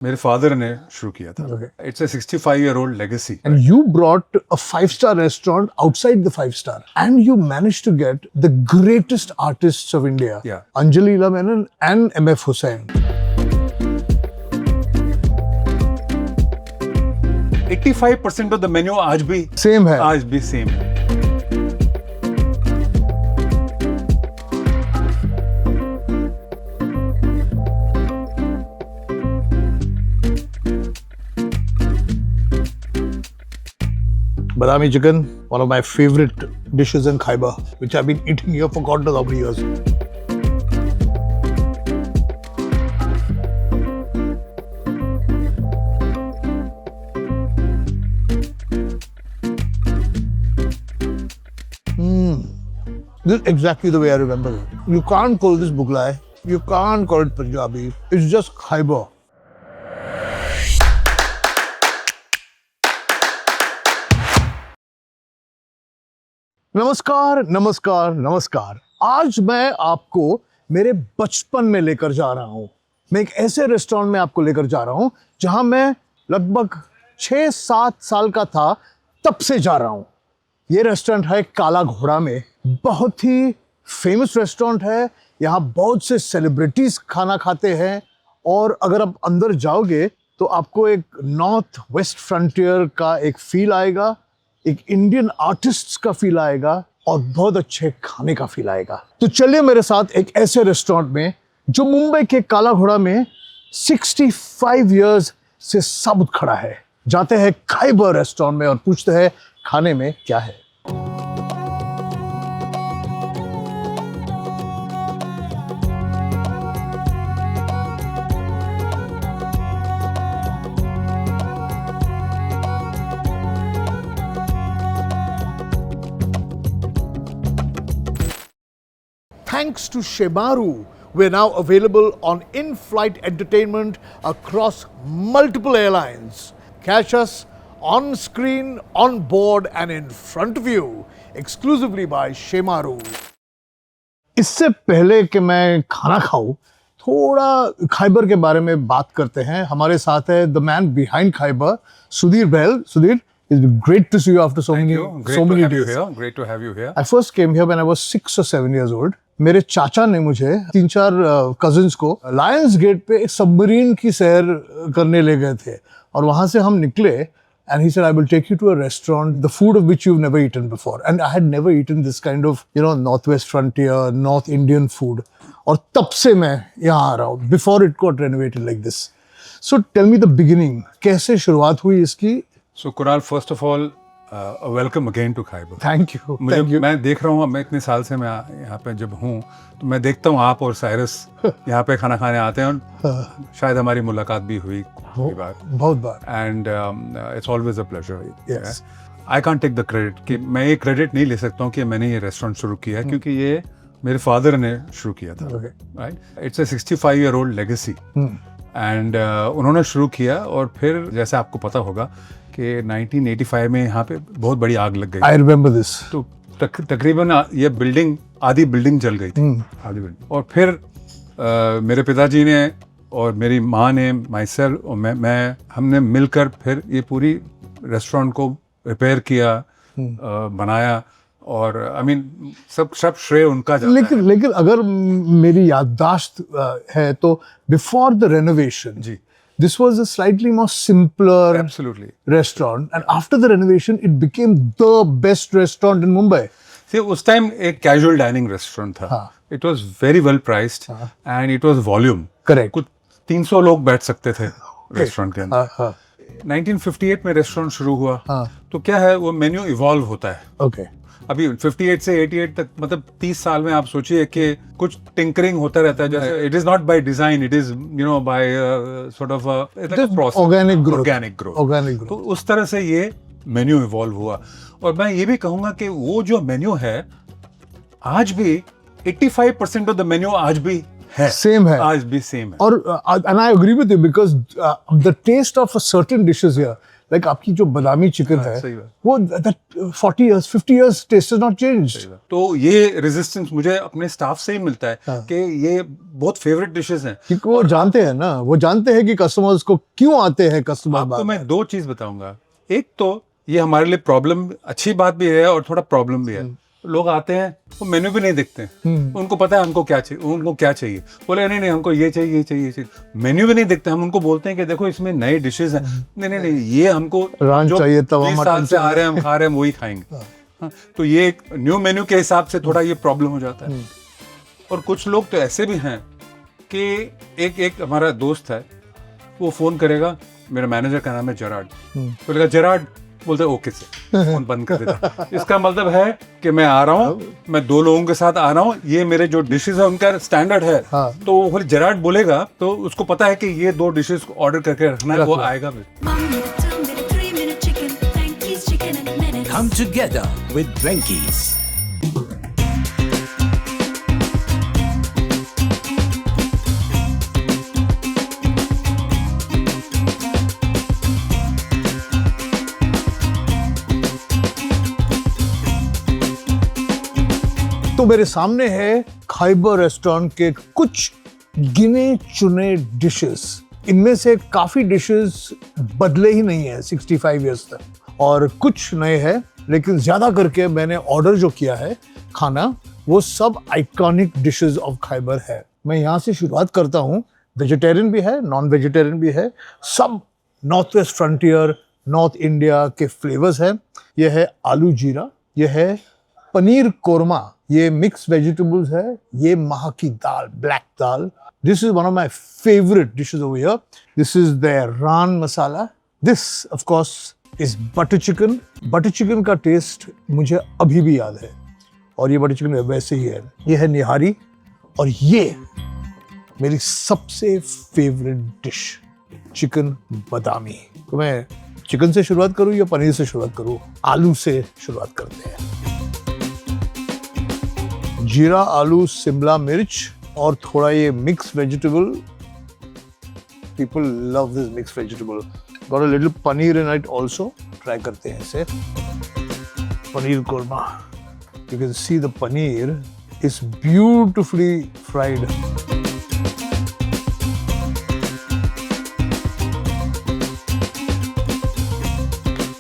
मेरे फादर ने शुरू किया था. It's a 65-year-old legacy. And you brought a 5-star restaurant outside the 5-star, and you managed to get the greatest artists of India, Yeah. Anjali Leela Menon and M.F. Hussain. 85% of the menu आज भी Same है. आज भी same है. Badami chicken, one of my favorite dishes in Khyber, which I've been eating here for God knows how many years. This is exactly the way I remember it. You can't call this Mughlai, you can't call it Punjabi, it's just Khyber. नमस्कार नमस्कार नमस्कार। आज मैं आपको मेरे बचपन में लेकर जा रहा हूँ। मैं एक ऐसे रेस्टोरेंट में आपको लेकर जा रहा हूँ जहाँ मैं लगभग 6-7 साल का था तब से जा रहा हूँ। ये रेस्टोरेंट है काला घोड़ा में। बहुत ही फेमस रेस्टोरेंट है। यहाँ बहुत से सेलिब्रिटीज खाना खाते हैं और अगर आप अंदर जाओगे तो आपको एक नॉर्थ वेस्ट फ्रंटियर का एक फील आएगा, एक इंडियन आर्टिस्ट्स का फील आएगा और बहुत अच्छे खाने का फील आएगा। तो चलिए मेरे साथ एक ऐसे रेस्टोरेंट में जो मुंबई के काला घोड़ा में 65 इयर्स से साबुत खड़ा है। जाते हैं खाइबर रेस्टोरेंट में और पूछते हैं खाने में क्या है। Thanks to Shemaru, we're now available on in-flight entertainment across multiple airlines. Catch us on screen, on board and in front of you, exclusively by Shemaru. इससे पहले कि मैं खाना खाऊं, थोड़ा खाइबर के बारे में बात करते हैं। हमारे साथ है the man behind Khyber, Sudhir Bahl. Sudhir, it's great to see you after so many days. Great to have you here. I first came here when I was 6 or 7 years old. मेरे चाचा ने मुझे 3-4 cousins को Lions gate पे एक submarine की सैर करने ले गए थे और वहाँ से हम निकले and he said I will take you to a restaurant the food of which you've never eaten before and I had never eaten this kind of northwest frontier North Indian food और तब से मैं यहाँ आ रहा हूँ before it got renovated like this. So tell me the beginning, कैसे शुरुआत हुई इसकी? So Kunal, first of all, welcome again to Khyber. Thank you. मैं देख रहा हूँ, मैं इतने साल से मैं यहाँ पे जब हूँ तो मैं देखता हूँ आप और साइरस यहाँ पे खाना खाने आते हैं और शायद हमारी मुलाकात भी हुई बहुत बार and it's always a pleasure. Yes. I can't take the credit कि मैं ये क्रेडिट नहीं ले सकता हूँ कि मैंने ये रेस्टोरेंट शुरू किया है क्योंकि ये मेरे फादर ने शुरू किया था. Right, it's a 65-year-old legacy and उन्होंने शुरू किया और फिर जैसे आपको पता होगा कि 1985 में यहाँ पे बहुत बड़ी आग लग गई. I remember this. तो तकरीबन ये बिल्डिंग आधी बिल्डिंग जल गई थी. आधी बिल्डिंग. और फिर मेरे पिताजी ने और मेरी माँ ने माइसेल्फ और मैं हमने मिलकर फिर ये पूरी रेस्टोरेंट को रिपेयर किया, बनाया और आई मीन सब श्रेय उनका जाता है. लेकिन अगर मेरी याददाश्त है तो बिफोर द रेनोवेशन जी, this was a slightly more simpler Absolutely. restaurant and after the renovation it became the best restaurant in Mumbai. See, उस टाइम एक कैजुअल डाइनिंग रेस्टोरेंट था. It was very well priced and it was volume. Correct. कुछ 300 लोग बैठ सकते थे restaurant के अंदर. 1958 में रेस्टोरेंट शुरू हुआ तो क्या है वो मेन्यू इवॉल्व होता है. ओके. अभी 58 से 88 तक मतलब 30 साल में आप सोचिए कि कुछ टिंकरिंग होता रहता है. जैसे it is not by design, it is by sort of organic growth. तो उस तरह से ये मेन्यू इवॉल्व हुआ. और मैं ये भी कहूंगा कि वो जो मेन्यू है आज भी 85% ऑफ द मेन्यू आज भी है, सेम है, आज भी सेम है. और and I agree with you because the taste of certain dishes here like आपकी जो बादामी चिकन है सही बात। वो that 40 years 50 years taste has not changed. तो ये रेजिस्टेंस मुझे अपने स्टाफ से ही मिलता है कि ये बहुत फेवरेट डिशेस हैं। क्योंकि वो जानते हैं ना, वो जानते हैं कि कस्टमर्स को क्यों आते हैं कस्टमर। आपको मैं दो चीज बताऊंगा। एक तो ये हमारे लिए प्रॉब्लम, अच्छी बात भी है और थोड़ा प्रॉब्लम भी है। लोग आते हैं वो मेन्यू भी नहीं देखते हैं, उनको पता है हमको क्या चाहिए, उनको क्या चाहिए, बोले नहीं नहीं हमको ये चाहिए ये चाहिए ये चाहिए, मेन्यू भी नहीं देखते। हम उनको बोलते हैं कि देखो इसमें नए डिशेस हैं, नहीं नहीं नहीं ये हमको रान जो चाहिए, तवा 20 मटन साल से आ रहे हैं हम खा रहे हैं वही खाएंगे। हाँ, तो ये एक न्यू मेन्यू के हिसाब से थोड़ा ये प्रॉब्लम हो जाता है। और कुछ लोग तो ऐसे भी हैं कि एक हमारा दोस्त है, वो फोन करेगा, मेरा मैनेजर का नाम है जेरार्ड, बोलेगा जेरार्ड, बोलते ओके से फोन बंद कर देता। इसका मतलब है कि मैं आ रहा हूँ, मैं 2 लोगों के साथ आ रहा हूँ, ये मेरे जो डिशेस है उनका स्टैंडर्ड है। हाँ। तो वो जेरार्ड बोलेगा तो उसको पता है कि ये 2 डिशेस को ऑर्डर करके रखना है, वो आएगा भी। 1 minute, 2 minute, 3 minute chicken, Frankie's chicken in minutes. Come together with Drankies. तो मेरे सामने है खाइबर रेस्टोरेंट के कुछ गिने चुने डिशेस। इनमें से काफी डिशेस बदले ही नहीं है 65 इयर्स तक, और कुछ नए हैं, लेकिन ज्यादा करके मैंने ऑर्डर जो किया है खाना वो सब आइकॉनिक डिशेस ऑफ खाइबर है। मैं यहाँ से शुरुआत करता हूँ। वेजिटेरियन भी है, नॉन वेजिटेरियन भी है, सब north west frontier north India के फ्लेवर्स हैं। ये है आलू जीरा, ये है पनीर कोरमा, ये मिक्स वेजिटेबल्स है, ये महा की दाल, black dal. This is one of my favourite dishes over here. This is their raan masala. This of course is butter chicken. Butter chicken का टेस्ट मुझे अभी भी याद है, और ये बटर चिकन वैसे ही है। ये है निहारी, और ये मेरी सबसे फेवरेट डिश चिकन बादामी। तो मैं चिकन से शुरुआत करूं या पनीर से शुरुआत करूं? आलू से शुरुआत करते हैं। जीरा, आलू, शिमला मिर्च और थोड़ा ये mix vegetable. People love this mix vegetable. Got a little paneer in it also. Try करते हैं इसे। Paneer korma. You can see the paneer is beautifully fried.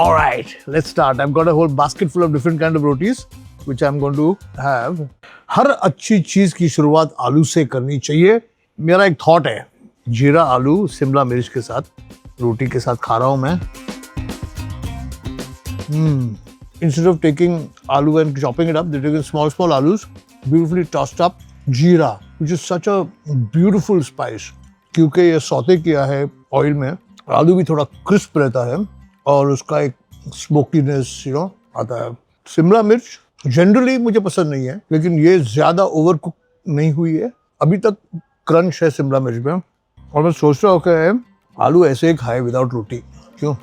All right, let's start. I've got a whole basket full of different kind of rotis, which I'm going to have. हर अच्छी चीज की शुरुआत आलू से करनी चाहिए। मेरा एक थॉट है, जीरा आलू शिमला मिर्च के साथ रोटी के साथ खा रहा हूं मैं। Instead of taking aloo and chopping it up, they're taking small alus, beautifully tossed up. जीरा, which is such a beautiful spice, क्योंकि ये सौते किया है ऑयल में, आलू भी थोड़ा क्रिस्प रहता है और उसका एक स्मोकीनेस आता है। शिमला मिर्च जनरली मुझे पसंद नहीं है, लेकिन ये ज्यादा ओवर कुक नहीं हुई है, अभी तक क्रंच है शिमला मिर्च में। और मैं सोच रहा हूँ कि आलू ऐसे ही खाए विदाउट रोटी, क्यों?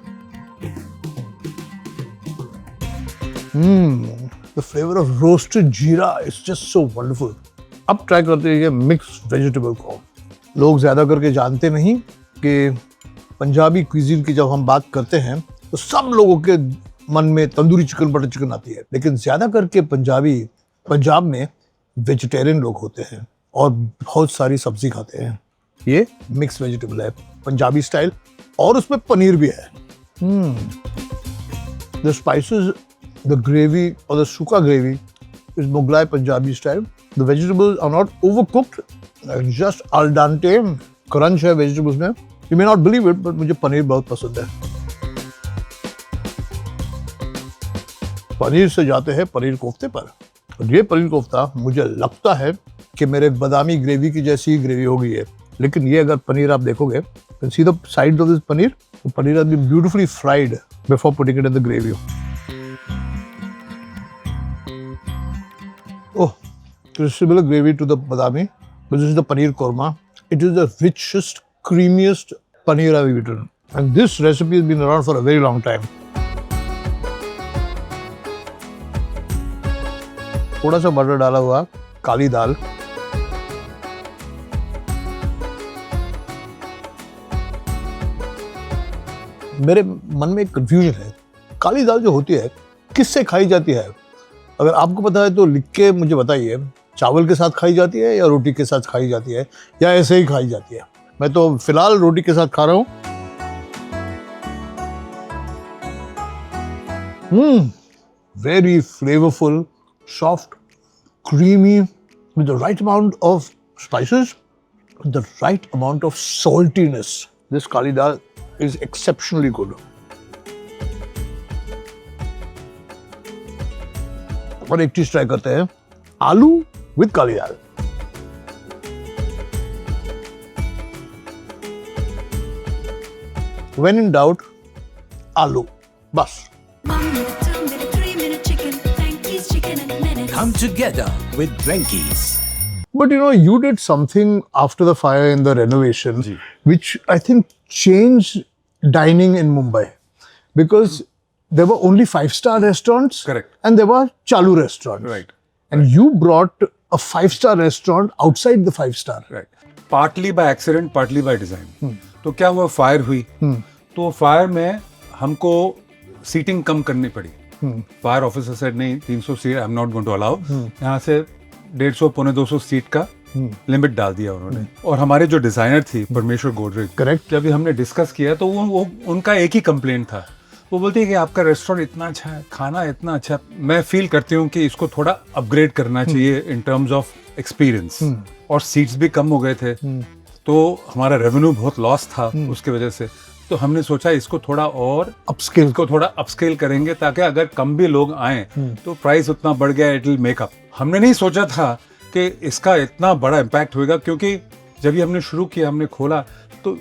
द फ्लेवर ऑफ रोस्टेड जीरा इज जस्ट सो वंडरफुल। अब ट्राई करते हैं ये मिक्स वेजिटेबल को। लोग ज्यादा करके जानते नहीं कि पंजाबी क्विजीन की जब हम बात करते हैं तो सब लोगों के मन में तंदूरी चिकन, बटर चिकन आती है, लेकिन ज्यादा करके पंजाब में वेजिटेरियन लोग होते हैं और बहुत सारी सब्जी खाते हैं। ये मिक्स वेजिटेबल है पंजाबी स्टाइल, और उसमें पनीर भी है। द स्पाइसेस, द ग्रेवी और द सूखा gravy is Mughlai Punjabi style. The vegetables are not overcooked, just al dente crunch है वेजिटेबल्स में। You may not believe it, but मुझे पनीर बहुत पसंद है। पनीर से जाते हैं पनीर कोफ्ते पर। और ये पनीर कोफ्ता मुझे लगता है कि मेरे बादामी ग्रेवी की जैसी ही ग्रेवी हो गई है, लेकिन ये अगर पनीर आप देखोगे, see the side of this paneer, तो paneer has been beautifully fried before putting it in the gravy. Oh, similar gravy to the badami, but this is the paneer korma. It is the richest, creamiest paneer I've eaten, and this recipe has been around for a very long time. थोड़ा सा butter डाला हुआ काली दाल, मेरे मन में एक confusion है, काली दाल जो होती है किससे खाई जाती है? अगर आपको पता है तो लिख के मुझे बताइए, चावल के साथ खाई जाती है या रोटी के साथ खाई जाती है या ऐसे ही खाई जाती है? मैं तो फिलहाल रोटी के साथ खा रहा हूँ। Very flavourful, soft, creamy, with the right amount of spices, with the right amount of saltiness. This kali dal is exceptionally good. और एक चीज ट्राई करते हैं, आलू with Kali dal. When in doubt, आलू बस। 1 minute, 2 minute, 3 minute chicken. Frankie's Chicken in a minute. Come together with Drankies. But you know, you did something after the fire in the renovation, जी. which I think changed dining in Mumbai, because there were only 5-star restaurants, Correct. and there were chalu restaurants, Right. And you brought a 5-star restaurant outside the 5-star. Right, partly by accident, partly by design. तो क्या हुआ, fire हुई, तो fire में हमको seating कम करनी पड़ी। Fire officer said नहीं, 300 seat I am not going to allow. यहाँ से 150 पौने 200 सीट का लिमिट डाल दिया उन्होंने। और हमारे जो डिजाइनर थी परमेश्वर गोदरेज, Correct. जब हमने डिस्कस किया तो वो उनका एक ही कंप्लेंट था। वो बोलती है कि आपका रेस्टोरेंट इतना अच्छा है, खाना इतना अच्छा है, मैं फील करती हूँ कि इसको थोड़ा अपग्रेड करना चाहिए इन टर्म्स ऑफ एक्सपीरियंस। और सीट्स भी कम हो गए थे, तो हमारा रेवेन्यू बहुत लॉस था उसके वजह से। तो हमने सोचा इसको थोड़ा और Upscale. इसको थोड़ा अपस्केल करेंगे, ताकि अगर कम भी लोग आए तो प्राइस उतना बढ़ गया, इट विल मेक अप। हमने नहीं सोचा था कि इसका इतना बड़ा इम्पैक्ट होगा, क्योंकि जब ये हमने शुरू किया, हमने खोला तो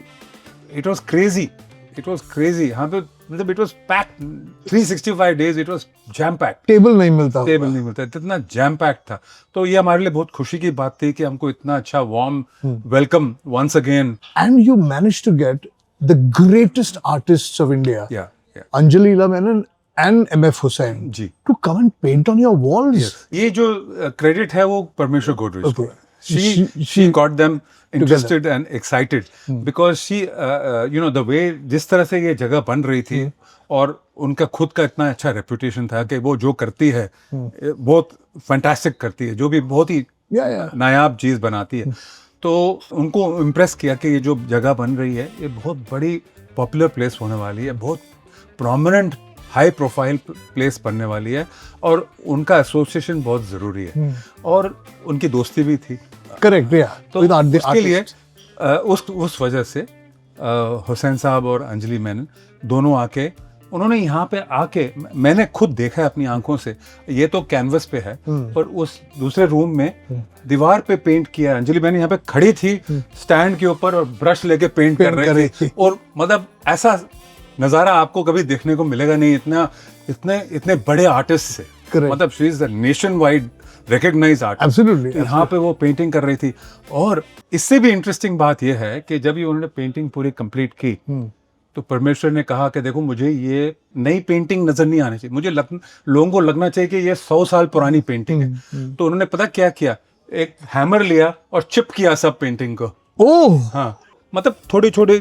इट वाज क्रेजी, यहाँ पे मतलब it was packed 365 days, it was jam packed. Table नहीं मिलता। टेबल नहीं मिलता, इतना जैम पैक्ड था। तो ये हमारे लिए बहुत खुशी की बात थी कि हमको इतना अच्छा warm welcome once again. And you managed to get the greatest artists of India, या Anjali Ila Menon and M.F. Hussain, जी, to come and paint on your walls. ये जो क्रेडिट है वो परमेश्वर गोदरेज को Okay. है। she got them interested and excited because she you know the way जिस तरह से ये जगह बन रही थी, और उनका खुद का इतना अच्छा रेपुटेशन था कि वो जो करती है बहुत फैंटास्टिक करती है, जो भी बहुत ही Yeah. नायाब चीज़ बनाती है। तो उनको इम्प्रेस किया कि ये जो जगह बन रही है ये बहुत बड़ी पॉपुलर प्लेस होने वाली है, बहुत प्रोमिनेंट हाई प्रोफाइल प्लेस बनने वाली है, और उनका एसोसिएशन बहुत ज़रूरी है, और उनकी दोस्ती भी थी। Correct, yeah. तो With the उसके लिए artists. उस वजह से हुसैन साहब और अंजलि मेनन दोनों आके, उन्होंने यहाँ पे आके, मैंने खुद देखा है अपनी आंखों से, ये तो कैनवस पे है, पर उस दूसरे रूम में दीवार पे पेंट किया। अंजलि मैंने यहाँ पे खड़ी थी स्टैंड के ऊपर और ब्रश लेके पेंट कर रही थी, और मतलब ऐसा नज़ारा आपको कभी देखने को मिलेगा नहीं, इतने बड़े आर्टिस्ट से। Correct. मतलब she is the nationwide recognise artist. Absolutely. यहाँ पे वो पेंटिंग कर रही थी। और इससे भी इंटरेस्टिंग बात यह है कि जब ये उन्होंने पेंटिंग पूरी कंप्लीट की, तो परमेश्वर ने कहा कि देखो, मुझे ये नई पेंटिंग नजर नहीं आनी चाहिए, मुझे लोगों को लगना चाहिए कि ये 100 साल पुरानी पेंटिंग है। तो उन्होंने पता क्या किया, एक हैमर लिया और चिप किया सब पेंटिंग को। Oh, हाँ, मतलब थोड़ी छोटी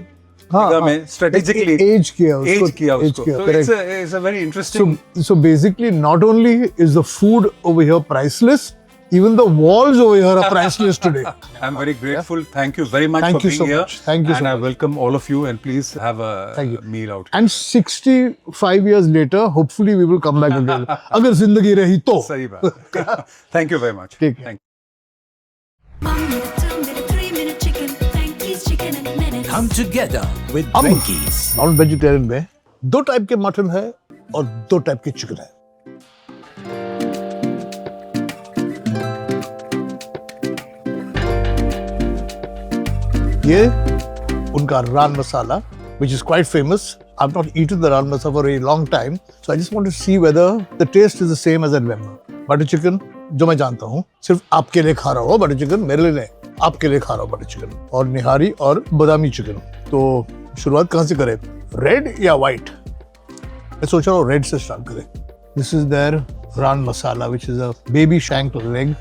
जगह में स्ट्रेटेजिकली age किया उसको, age किया age उसको। किया, So correct. it's a very interesting। So basically, not only is the food over here priceless, even the walls over here are priceless today. I'm very grateful. Thank you very much Thank for you being so here. much. Thank you so And I much. welcome all of you, and please have a Thank you. meal out. And 65 years later, hopefully we will come back again. अगर जिंदगी रही तो। सही बात। Thank you very much. ठीक है। Thank you. 1 minute, 2 minute, 3 minute chicken. Frankie's Chicken in a minute. Come together with हम Drankies. Non vegetarian में 2 टाइप के मटन है और 2 टाइप के चिकन है। ये उनका रान मसाला, which is quite famous. I've not eaten the ran masala for a long time, so I just want to see whether the taste is the same as I remember. Butter chicken, जो मैं जानता हूँ, सिर्फ आपके लिए खा रहा हूँ बटर चिकन, मेरे लिए नहीं, आपके लिए खा रहा हूँ बटर चिकन, और निहारी और बादामी चिकन। तो शुरुआत कहाँ से करें, रेड या व्हाइट? मैं सोच रहा हूँ रेड से स्टार्ट करें। This is their raan masala, which is a baby shank leg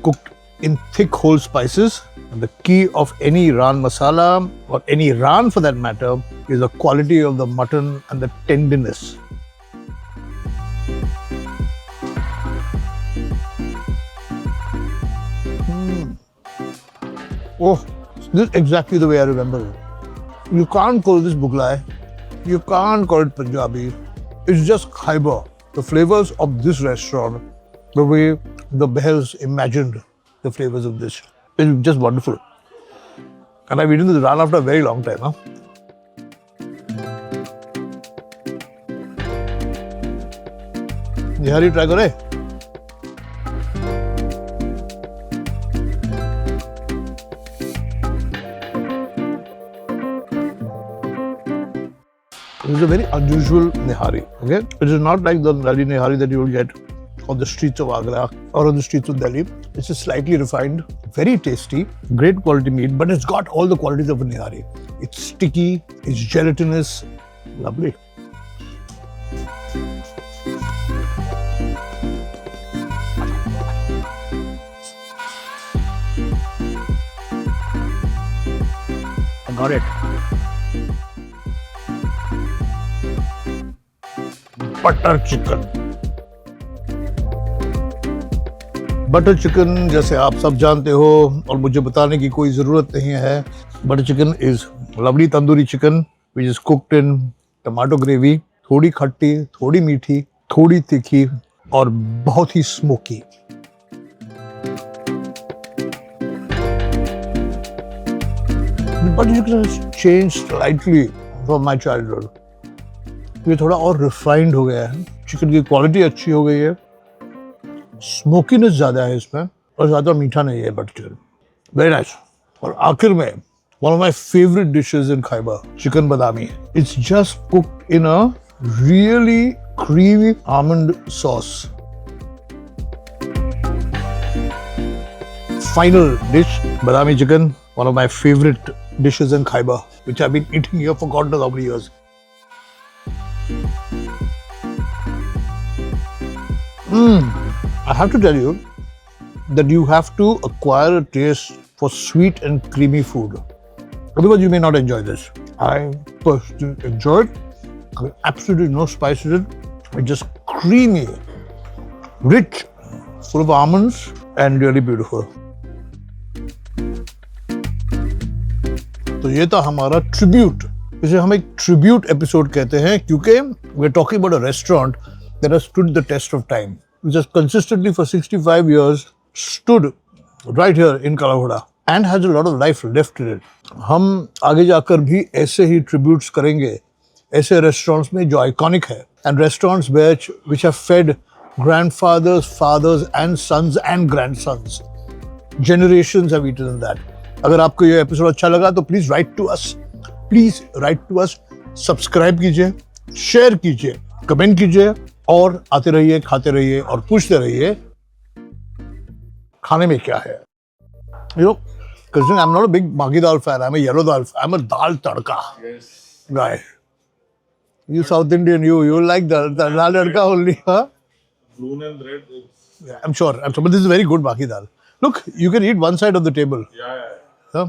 cooked in thick whole spices. And the key of any Ran masala or any Ran for that matter is the quality of the mutton and the tenderness. Oh, this is exactly the way I remember it. You can't call this Mughlai. You can't call it Punjabi. It's just Khyber. The flavors of this restaurant, the way the Behels imagined the flavors of this, is just wonderful. And I've eaten this Ran after a very long time. Huh? Nihari, try kare. It is a very unusual nihari. Okay, it is not like the Delhi nihari that you will get on the streets of Agra or on the streets of Delhi. It's just slightly refined, very tasty, great quality meat, but it's got all the qualities of a nihari. It's sticky, it's gelatinous, lovely. I got it. Butter chicken. Butter chicken जैसे आप सब जानते हो और मुझे बताने की कोई ज़रूरत नहीं है। Butter chicken is lovely tandoori chicken which is cooked in tomato gravy, थोड़ी खट्टी, थोड़ी मीठी, थोड़ी तीखी और बहुत ही smoky. Butter chicken has changed slightly from my childhood. ये थोड़ा और रिफाइंड हो गया है, चिकन की क्वालिटी अच्छी हो गई है, स्मोकीनेस ज़्यादा है इसमें और ज़्यादा मीठा नहीं है बटर चिकन। Very nice. और आखिर में one of my favourite dishes in Khyber, chicken Badami. It's just cooked in a really creamy almond sauce. Final dish, badami chicken, one of my favorite dishes in Khyber, which I've been eating here for God knows how many years. I have to tell you that you have to acquire a taste for sweet and creamy food. Otherwise, you may not enjoy this. I personally enjoy it. There's absolutely no spice in it. It's just creamy, rich, full of almonds, and really beautiful. तो ये था हमारा tribute. इसे हम एक tribute episode कहते हैं क्योंकि we are talking about a restaurant that has stood the test of time, which has consistently for 65 years stood right here in Kalahoda and has a lot of life left in it. हम आगे जाकर भी ऐसे ही tributes करेंगे ऐसे restaurants में जो iconic है, and restaurants which have fed grandfathers, fathers and sons and grandsons. Generations have eaten in that. अगर आपको ये एपिसोड अच्छा लगा तो please write to us, subscribe कीजिए, शेयर कीजिए, कमेंट कीजिए और आते रहिए, खाते रहिए और पूछते रहिए खाने में क्या है। You know, considering I'm not a big Maggi dal fan, I'm a yellow dal, I'm a dal tadka guy. You South Indian, you like the dal tadka only, huh? Blue and red. Yeah, I'm sure, but this is very good Maggi dal. Look, you can eat one side of the table. Yeah. Huh?